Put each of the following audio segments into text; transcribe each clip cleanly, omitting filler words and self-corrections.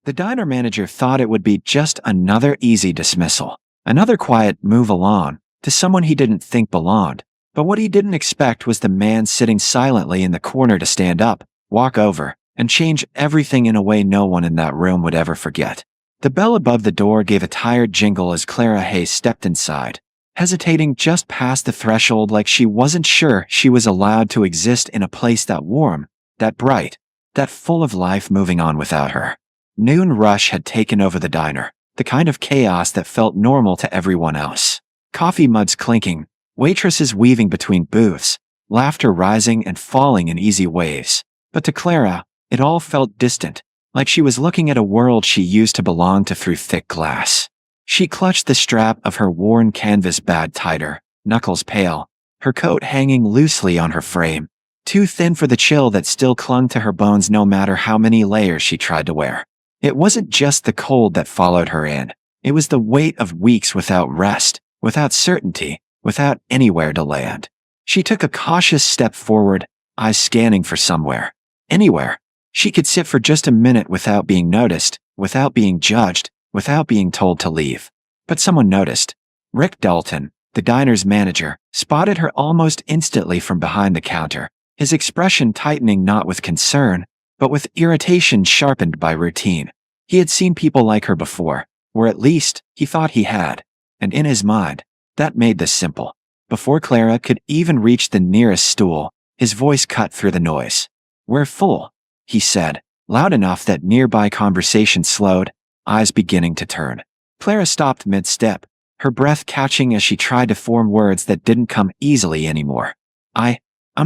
The diner manager thought it would be just another easy dismissal, another quiet move along to someone he didn't think belonged. But what he didn't expect was the man sitting silently in the corner to stand up, walk over, and change everything in a way no one in that room would ever forget. The bell above the door gave a tired jingle as Clara Hayes stepped inside, hesitating just past the threshold like she wasn't sure she was allowed to exist in a place that warm, that bright, that full of life moving on without her. Noon rush had taken over the diner, the kind of chaos that felt normal to everyone else. Coffee mugs clinking, waitresses weaving between booths, laughter rising and falling in easy waves. But to Clara, it all felt distant, like she was looking at a world she used to belong to through thick glass. She clutched the strap of her worn canvas bag tighter, knuckles pale, her coat hanging loosely on her frame, too thin for the chill that still clung to her bones no matter how many layers she tried to wear. It wasn't just the cold that followed her in. It was the weight of weeks without rest, without certainty, without anywhere to land. She took a cautious step forward, eyes scanning for somewhere, anywhere. She could sit for just a minute without being noticed, without being judged, without being told to leave. But someone noticed. Rick Dalton, the diner's manager, spotted her almost instantly from behind the counter, his expression tightening not with concern, but with irritation sharpened by routine. He had seen people like her before, or at least, he thought he had. And in his mind, that made this simple. Before Clara could even reach the nearest stool, his voice cut through the noise. "We're full," he said, loud enough that nearby conversation slowed, eyes beginning to turn. Clara stopped mid-step, her breath catching as she tried to form words that didn't come easily anymore. I'm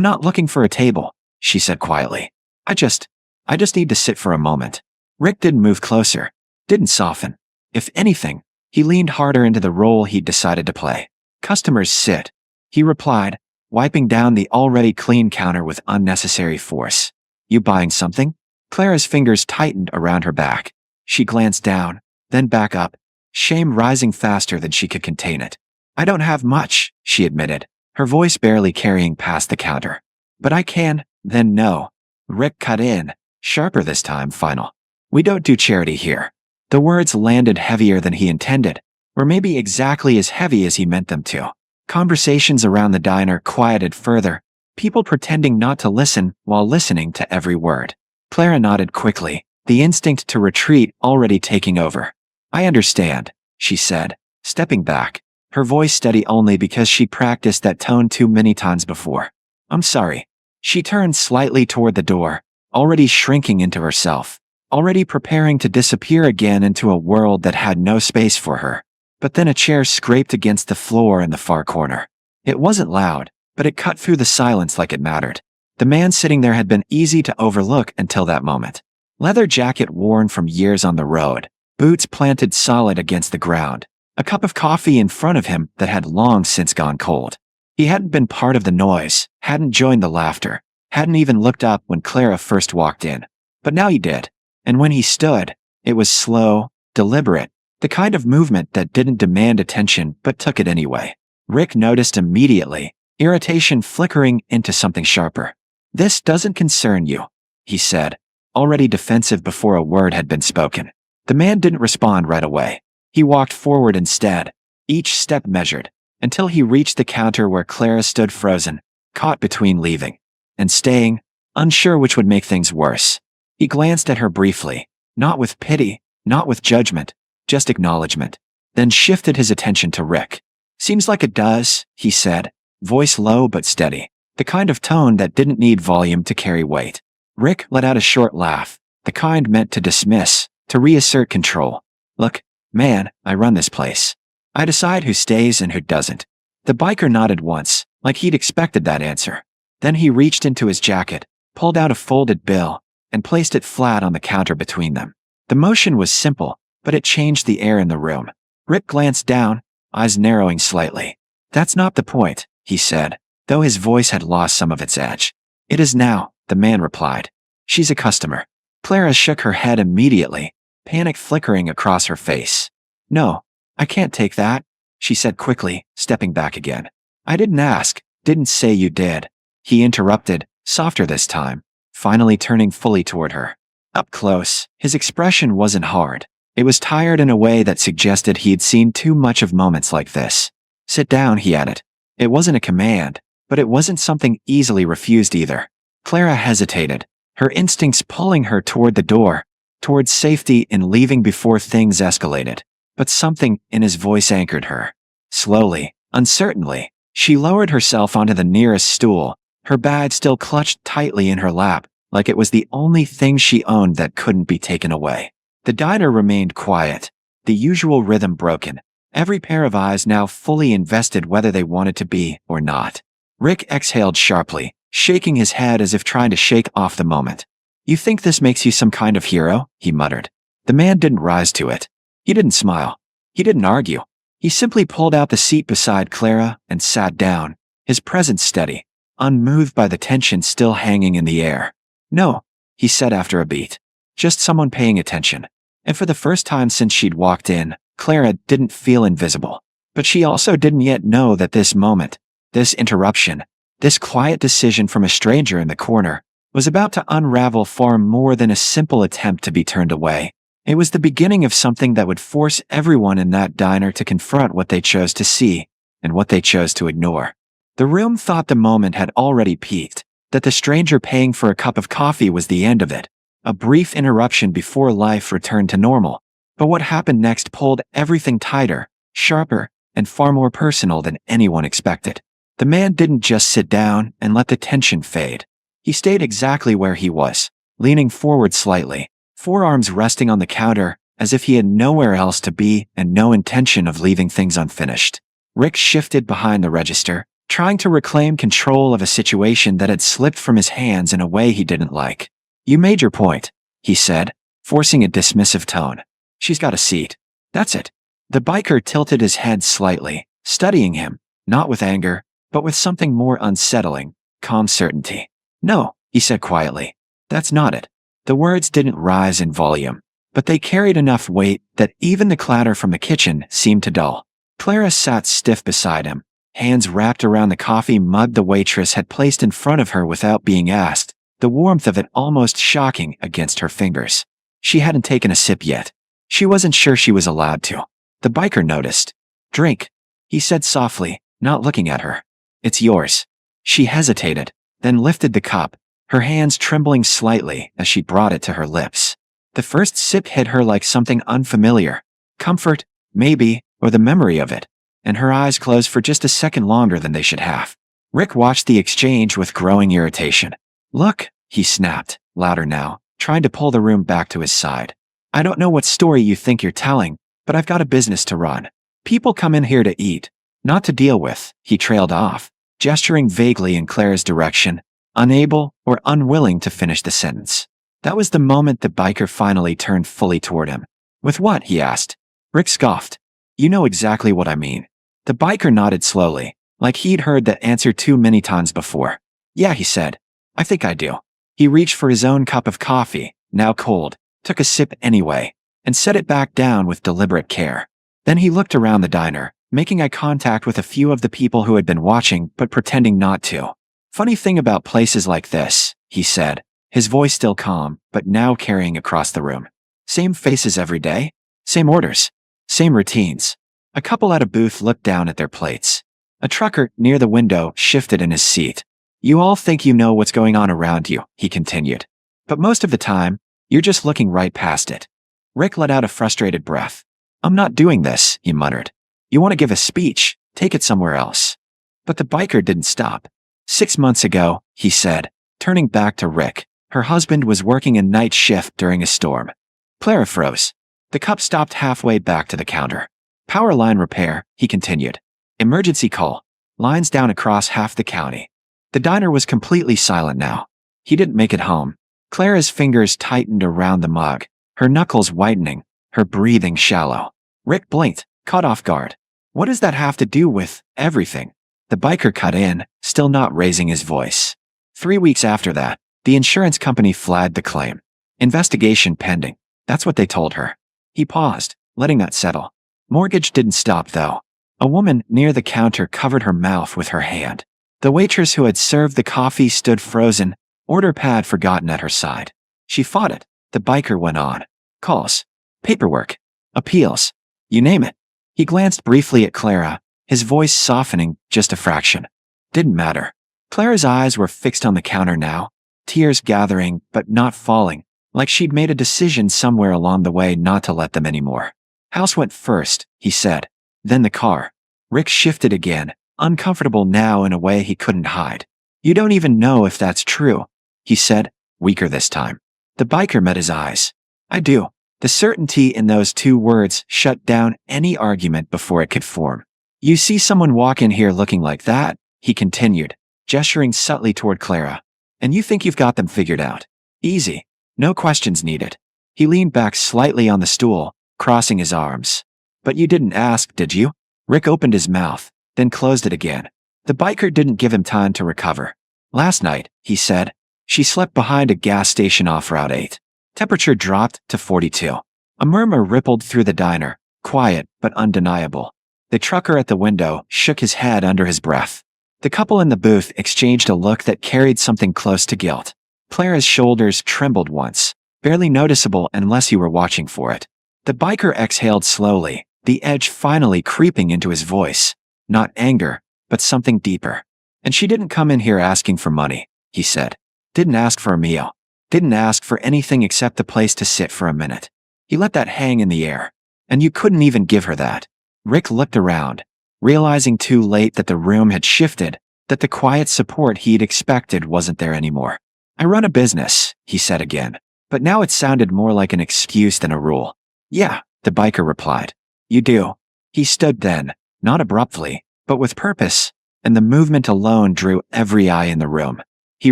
not looking for a table," she said quietly. I just need to sit for a moment." Rick didn't move closer, didn't soften. If anything, he leaned harder into the role he'd decided to play. "Customers sit," he replied, wiping down the already clean counter with unnecessary force. "You buying something?" Clara's fingers tightened around her back. She glanced down, then back up, shame rising faster than she could contain it. "I don't have much," she admitted, her voice barely carrying past the counter. "But I can." "Then no." Rick cut in, sharper this time, final. "We don't do charity here." The words landed heavier than he intended, or maybe exactly as heavy as he meant them to. Conversations around the diner quieted further, people pretending not to listen while listening to every word. Clara nodded quickly, the instinct to retreat already taking over. "I understand," she said, stepping back, her voice steady only because she practiced that tone too many times before. "I'm sorry." She turned slightly toward the door, already shrinking into herself, already preparing to disappear again into a world that had no space for her. But then a chair scraped against the floor in the far corner. It wasn't loud, but it cut through the silence like it mattered. The man sitting there had been easy to overlook until that moment. Leather jacket worn from years on the road, boots planted solid against the ground, a cup of coffee in front of him that had long since gone cold. He hadn't been part of the noise, hadn't joined the laughter, hadn't even looked up when Clara first walked in. But now he did. And when he stood, it was slow, deliberate, the kind of movement that didn't demand attention but took it anyway. Rick noticed immediately, irritation flickering into something sharper. "This doesn't concern you," he said, already defensive before a word had been spoken. The man didn't respond right away. He walked forward instead, each step measured, until he reached the counter where Clara stood frozen, caught between leaving and staying, unsure which would make things worse. He glanced at her briefly, not with pity, not with judgment, just acknowledgement, then shifted his attention to Rick. "Seems like it does," he said, voice low but steady, the kind of tone that didn't need volume to carry weight. Rick let out a short laugh, the kind meant to dismiss, to reassert control. "Look, man, I run this place. I decide who stays and who doesn't." The biker nodded once, like he'd expected that answer. Then he reached into his jacket, pulled out a folded bill, and placed it flat on the counter between them. The motion was simple, but it changed the air in the room. Rick glanced down, eyes narrowing slightly. "That's not the point," he said, though his voice had lost some of its edge. "It is now," the man replied. "She's a customer." Clara shook her head immediately, panic flickering across her face. "No, I can't take that," she said quickly, stepping back again. "I didn't ask, didn't say you did," he interrupted, softer this time, finally turning fully toward her. Up close, his expression wasn't hard. It was tired in a way that suggested he'd seen too much of moments like this. Sit down, he added. It wasn't a command, but it wasn't something easily refused either. Clara hesitated, her instincts pulling her toward the door, towards safety in leaving before things escalated. But something in his voice anchored her. Slowly, uncertainly, she lowered herself onto the nearest stool, her bag still clutched tightly in her lap, like it was the only thing she owned that couldn't be taken away. The diner remained quiet, the usual rhythm broken, every pair of eyes now fully invested whether they wanted to be or not. Rick exhaled sharply, shaking his head as if trying to shake off the moment. You think this makes you some kind of hero? He muttered. The man didn't rise to it. He didn't smile. He didn't argue. He simply pulled out the seat beside Clara and sat down, his presence steady, unmoved by the tension still hanging in the air. No, he said after a beat. Just someone paying attention. And for the first time since she'd walked in, Clara didn't feel invisible. But she also didn't yet know that this moment, this interruption, this quiet decision from a stranger in the corner, was about to unravel far more than a simple attempt to be turned away. It was the beginning of something that would force everyone in that diner to confront what they chose to see and what they chose to ignore. The room thought the moment had already peaked, that the stranger paying for a cup of coffee was the end of it, a brief interruption before life returned to normal. But what happened next pulled everything tighter, sharper, and far more personal than anyone expected. The man didn't just sit down and let the tension fade. He stayed exactly where he was, leaning forward slightly, forearms resting on the counter, as if he had nowhere else to be and no intention of leaving things unfinished. Rick shifted behind the register, trying to reclaim control of a situation that had slipped from his hands in a way he didn't like. You made your point, he said, forcing a dismissive tone. She's got a seat. That's it. The biker tilted his head slightly, studying him, not with anger, but with something more unsettling, calm certainty. No, he said quietly. That's not it. The words didn't rise in volume, but they carried enough weight that even the clatter from the kitchen seemed to dull. Clara sat stiff beside him, hands wrapped around the coffee mug the waitress had placed in front of her without being asked, the warmth of it almost shocking against her fingers. She hadn't taken a sip yet. She wasn't sure she was allowed to. The biker noticed. Drink, he said softly, not looking at her. It's yours. She hesitated, then lifted the cup, her hands trembling slightly as she brought it to her lips. The first sip hit her like something unfamiliar. Comfort, maybe, or the memory of it, and her eyes closed for just a second longer than they should have. Rick watched the exchange with growing irritation. Look, he snapped, louder now, trying to pull the room back to his side. I don't know what story you think you're telling, but I've got a business to run. People come in here to eat, not to deal with. He trailed off, gesturing vaguely in Clara's direction, unable or unwilling to finish the sentence. That was the moment the biker finally turned fully toward him. With what? He asked. Rick scoffed. You know exactly what I mean. The biker nodded slowly, like he'd heard that answer too many times before. Yeah, he said. I think I do. He reached for his own cup of coffee, now cold, took a sip anyway, and set it back down with deliberate care. Then he looked around the diner, making eye contact with a few of the people who had been watching but pretending not to. Funny thing about places like this, he said, his voice still calm, but now carrying across the room. Same faces every day, same orders, same routines. A couple at a booth looked down at their plates. A trucker near the window shifted in his seat. You all think you know what's going on around you, he continued. But most of the time, you're just looking right past it. Rick let out a frustrated breath. I'm not doing this, he muttered. You want to give a speech, take it somewhere else. But the biker didn't stop. 6 months ago, he said, turning back to Rick, her husband was working a night shift during a storm. Clara froze. The cup stopped halfway back to the counter. Power line repair, he continued. Emergency call. Lines down across half the county. The diner was completely silent now. He didn't make it home. Clara's fingers tightened around the mug, her knuckles whitening, her breathing shallow. Rick blinked, caught off guard. What does that have to do with everything? The biker cut in, still not raising his voice. 3 weeks after that, the insurance company flagged the claim. Investigation pending. That's what they told her. He paused, letting that settle. Mortgage didn't stop though. A woman near the counter covered her mouth with her hand. The waitress who had served the coffee stood frozen, order pad forgotten at her side. She fought it, The biker went on. Calls. Paperwork. Appeals. You name it. He glanced briefly at Clara, his voice softening just a fraction. Didn't matter. Clara's eyes were fixed on the counter now, tears gathering but not falling, like she'd made a decision somewhere along the way not to let them anymore. House went first, he said. Then the car. Rick shifted again, uncomfortable now in a way he couldn't hide. You don't even know if that's true, he said, weaker this time. The biker met his eyes. I do. The certainty in those two words shut down any argument before it could form. You see someone walk in here looking like that, he continued, gesturing subtly toward Clara, and you think you've got them figured out. Easy. No questions needed. He leaned back slightly on the stool, crossing his arms. But you didn't ask, did you? Rick opened his mouth, then closed it again. The biker didn't give him time to recover. Last night, he said, she slept behind a gas station off Route 8. Temperature dropped to 42. A murmur rippled through the diner, quiet but undeniable. The trucker at the window shook his head under his breath. The couple in the booth exchanged a look that carried something close to guilt. Clara's shoulders trembled once, barely noticeable unless you were watching for it. The biker exhaled slowly, the edge finally creeping into his voice. Not anger, but something deeper. And she didn't come in here asking for money, he said. Didn't ask for a meal. Didn't ask for anything except a place to sit for a minute. He let that hang in the air. And you couldn't even give her that. Rick looked around, realizing too late that the room had shifted, that the quiet support he'd expected wasn't there anymore. I run a business, he said again. But now it sounded more like an excuse than a rule. Yeah, the biker replied. You do. He stood then, not abruptly, but with purpose, and the movement alone drew every eye in the room. He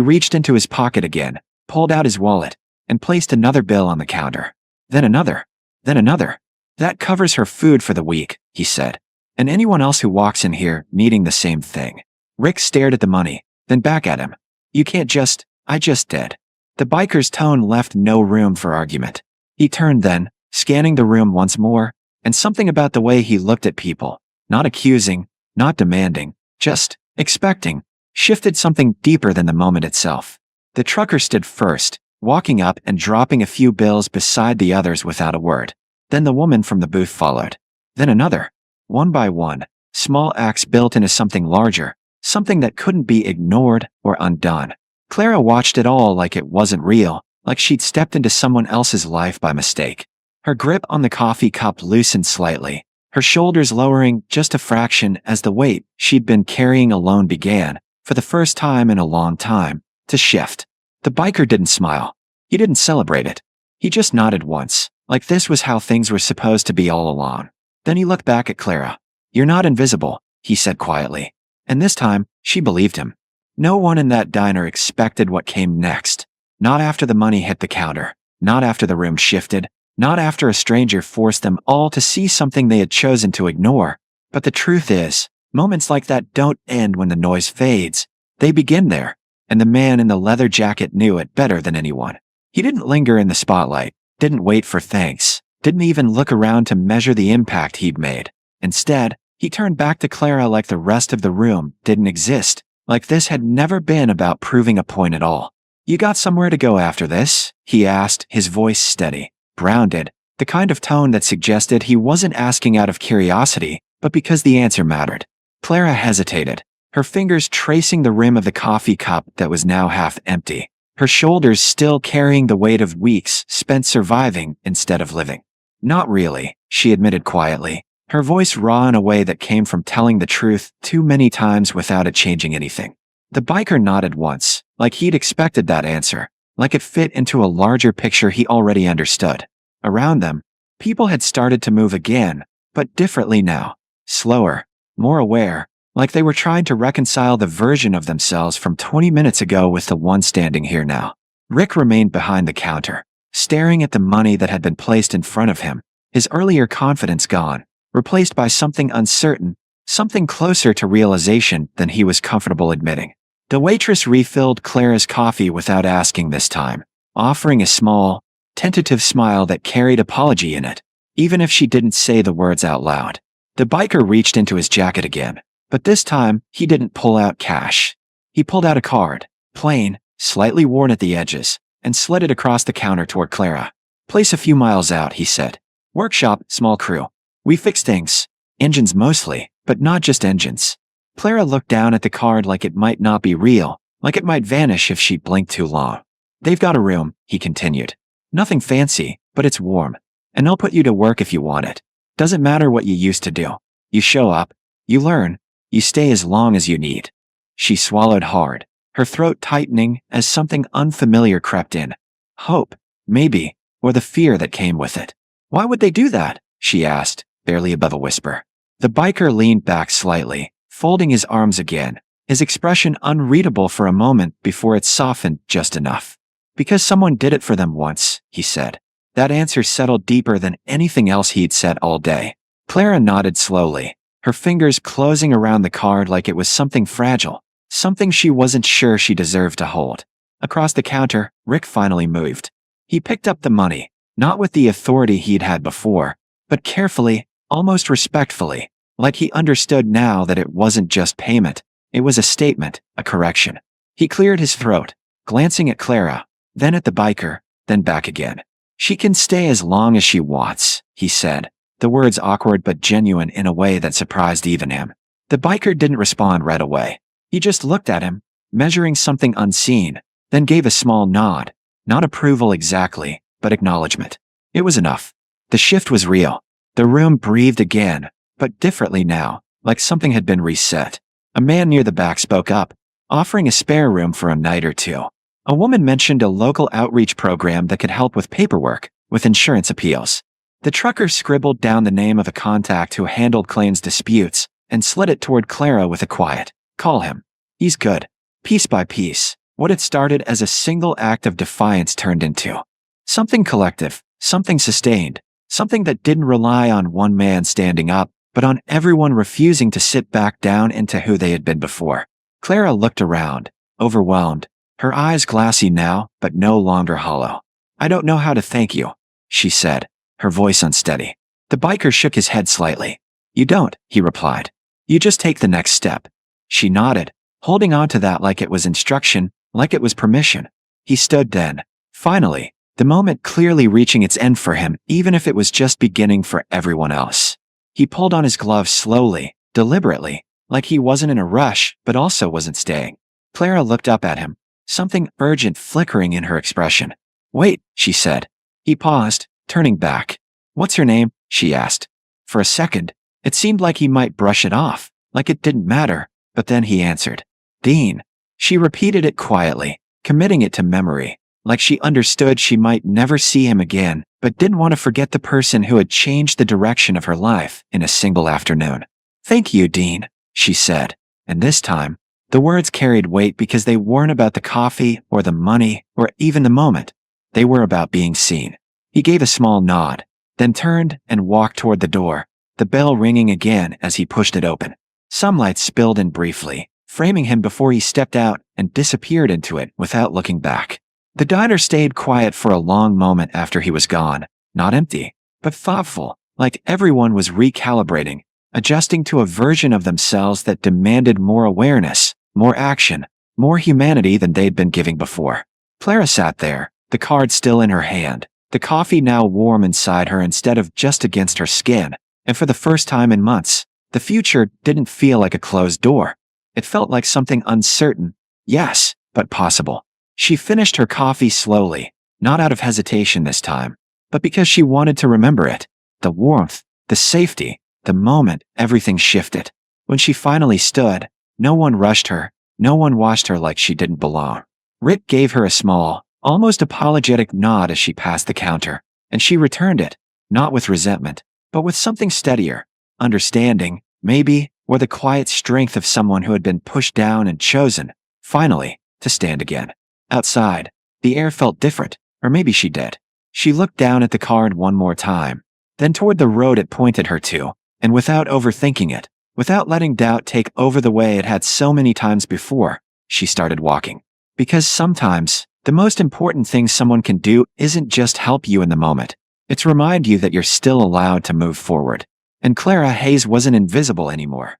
reached into his pocket again, pulled out his wallet, and placed another bill on the counter. Then another. Then another. That covers her food for the week, he said. And anyone else who walks in here needing the same thing. Rick stared at the money, then back at him. You can't just, I just did. The biker's tone left no room for argument. He turned then, scanning the room once more, and something about the way he looked at people, not accusing, not demanding, just expecting, shifted something deeper than the moment itself. The trucker stood first, walking up and dropping a few bills beside the others without a word. Then the woman from the booth followed. Then another. One by one, small acts built into something larger, something that couldn't be ignored or undone. Clara watched it all like it wasn't real, like she'd stepped into someone else's life by mistake. Her grip on the coffee cup loosened slightly, her shoulders lowering just a fraction as the weight she'd been carrying alone began, for the first time in a long time, to shift. The biker didn't smile. He didn't celebrate it. He just nodded once, like this was how things were supposed to be all along. Then he looked back at Clara. You're not invisible, he said quietly. And this time, she believed him. No one in that diner expected what came next. Not after the money hit the counter. Not after the room shifted. Not after a stranger forced them all to see something they had chosen to ignore. But the truth is, moments like that don't end when the noise fades. They begin there. And the man in the leather jacket knew it better than anyone. He didn't linger in the spotlight, didn't wait for thanks, didn't even look around to measure the impact he'd made. Instead, he turned back to Clara like the rest of the room didn't exist, like this had never been about proving a point at all. You got somewhere to go after this? He asked, his voice steady, grounded, the kind of tone that suggested he wasn't asking out of curiosity, but because the answer mattered. Clara hesitated, her fingers tracing the rim of the coffee cup that was now half empty, her shoulders still carrying the weight of weeks spent surviving instead of living. Not really, she admitted quietly, her voice raw in a way that came from telling the truth too many times without it changing anything. The biker nodded once, like he'd expected that answer, like it fit into a larger picture he already understood. Around them, people had started to move again, but differently now, slower, more aware, like they were trying to reconcile the version of themselves from 20 minutes ago with the one standing here now. Rick remained behind the counter, staring at the money that had been placed in front of him, his earlier confidence gone, replaced by something uncertain, something closer to realization than he was comfortable admitting. The waitress refilled Clara's coffee without asking this time, offering a small, tentative smile that carried apology in it, even if she didn't say the words out loud. The biker reached into his jacket again. But this time, he didn't pull out cash. He pulled out a card, plain, slightly worn at the edges, and slid it across the counter toward Clara. Place a few miles out, he said. Workshop, small crew. We fix things. Engines mostly, but not just engines. Clara looked down at the card like it might not be real, like it might vanish if she blinked too long. They've got a room, he continued. Nothing fancy, but it's warm. And I'll put you to work if you want it. Doesn't matter what you used to do. You show up, you learn, you stay as long as you need. She swallowed hard, her throat tightening as something unfamiliar crept in. Hope, maybe, or the fear that came with it. Why would they do that? She asked, barely above a whisper. The biker leaned back slightly, folding his arms again, his expression unreadable for a moment before it softened just enough. Because someone did it for them once, he said. That answer settled deeper than anything else he'd said all day. Clara nodded slowly, her fingers closing around the card like it was something fragile, something she wasn't sure she deserved to hold. Across the counter, Rick finally moved. He picked up the money, not with the authority he'd had before, but carefully, almost respectfully, like he understood now that it wasn't just payment, it was a statement, a correction. He cleared his throat, glancing at Clara, then at the biker, then back again. She can stay as long as she wants, he said, the words awkward but genuine in a way that surprised even him. The biker didn't respond right away. He just looked at him, measuring something unseen, then gave a small nod, not approval exactly, but acknowledgement. It was enough. The shift was real. The room breathed again, but differently now, like something had been reset. A man near the back spoke up, offering a spare room for a night or two. A woman mentioned a local outreach program that could help with paperwork, with insurance appeals. The trucker scribbled down the name of a contact who handled claims disputes and slid it toward Clara with a quiet, "Call him. He's good." Piece by piece, what had started as a single act of defiance turned into something collective, something sustained, something that didn't rely on one man standing up, but on everyone refusing to sit back down into who they had been before. Clara looked around, overwhelmed, her eyes glassy now, but no longer hollow. "I don't know how to thank you," she said, her voice unsteady. The biker shook his head slightly. "You don't," he replied. "You just take the next step." She nodded, holding on to that like it was instruction, like it was permission. He stood then. Finally, the moment clearly reaching its end for him, even if it was just beginning for everyone else. He pulled on his gloves slowly, deliberately, like he wasn't in a rush, but also wasn't staying. Clara looked up at him, something urgent flickering in her expression. "Wait," she said. He paused, turning back. "What's her name?" she asked. For a second, it seemed like he might brush it off, like it didn't matter, but then he answered. "Dean." She repeated it quietly, committing it to memory, like she understood she might never see him again, but didn't want to forget the person who had changed the direction of her life in a single afternoon. "Thank you, Dean," she said, and this time, the words carried weight because they weren't about the coffee or the money or even the moment. They were about being seen. He gave a small nod, then turned and walked toward the door, the bell ringing again as he pushed it open. Sunlight spilled in briefly, framing him before he stepped out and disappeared into it without looking back. The diner stayed quiet for a long moment after he was gone, not empty, but thoughtful, like everyone was recalibrating, adjusting to a version of themselves that demanded more awareness, more action, more humanity than they'd been giving before. Clara sat there, the card still in her hand, the coffee now warm inside her instead of just against her skin, and for the first time in months, the future didn't feel like a closed door. It felt like something uncertain, yes, but possible. She finished her coffee slowly, not out of hesitation this time, but because she wanted to remember it. The warmth, the safety, the moment everything shifted. When she finally stood, no one rushed her, no one watched her like she didn't belong. Rick gave her a small, almost apologetic nod as she passed the counter, and she returned it, not with resentment, but with something steadier, understanding, maybe, or the quiet strength of someone who had been pushed down and chosen, finally, to stand again. Outside, the air felt different, or maybe she did. She looked down at the card one more time, then toward the road it pointed her to, and without overthinking it, without letting doubt take over the way it had so many times before, she started walking. Because sometimes, the most important thing someone can do isn't just help you in the moment. It's remind you that you're still allowed to move forward. And Clara Hayes wasn't invisible anymore.